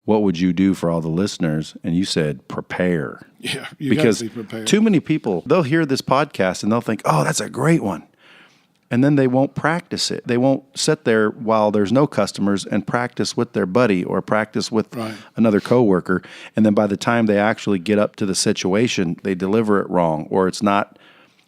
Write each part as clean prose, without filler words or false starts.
what would you do for all the listeners? And you said, prepare. Yeah, you got to be prepared. Too many people, they'll hear this podcast and they'll think, oh, that's a great one. And then they won't practice it. They won't sit there while there's no customers and practice with their buddy or practice with another coworker. And then by the time they actually get up to the situation, they deliver it wrong, or it's not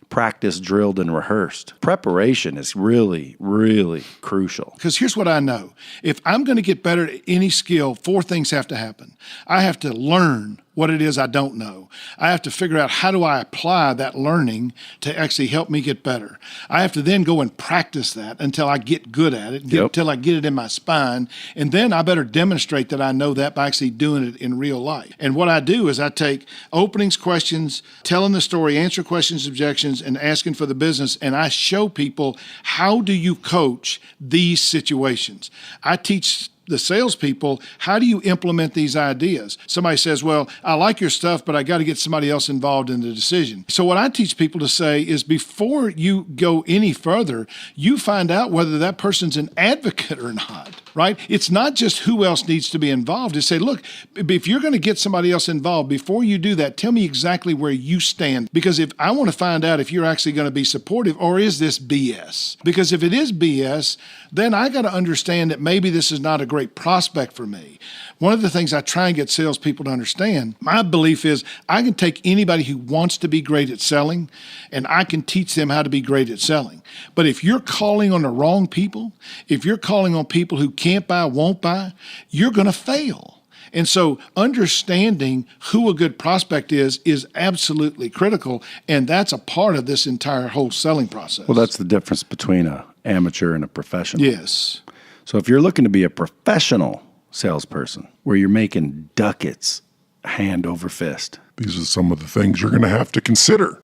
practice, drilled, and rehearsed. Preparation is really, really crucial. Because here's what I know. If I'm going to get better at any skill, 4 things have to happen. I have to learn what it is I don't know. I have to figure out how do I apply that learning to actually help me get better. I have to then go and practice that until I get good at it, until I get it in my spine, and then I better demonstrate that I know that by actually doing it in real life. And what I do is I take openings, questions, telling the story, answer questions, objections, and asking for the business, and I show people, how do you coach these situations? I teach the salespeople, how do you implement these ideas? Somebody says, well, I like your stuff, but I got to get somebody else involved in the decision. So what I teach people to say is, before you go any further, you find out whether that person's an advocate or not, right? It's not just who else needs to be involved. It's say, look, if you're going to get somebody else involved, before you do that, tell me exactly where you stand. Because if I want to find out if you're actually going to be supportive, or is this BS? Because if it is BS, then I got to understand that maybe this is not a great prospect for me. One of the things I try and get salespeople to understand, my belief is I can take anybody who wants to be great at selling and I can teach them how to be great at selling. But if you're calling on the wrong people, if you're calling on people who can't buy, won't buy, you're going to fail. And so understanding who a good prospect is absolutely critical, and that's a part of this entire whole selling process. Well, that's the difference between an amateur and a professional. Yes. So if you're looking to be a professional salesperson where you're making ducats hand over fist, these are some of the things you're going to have to consider.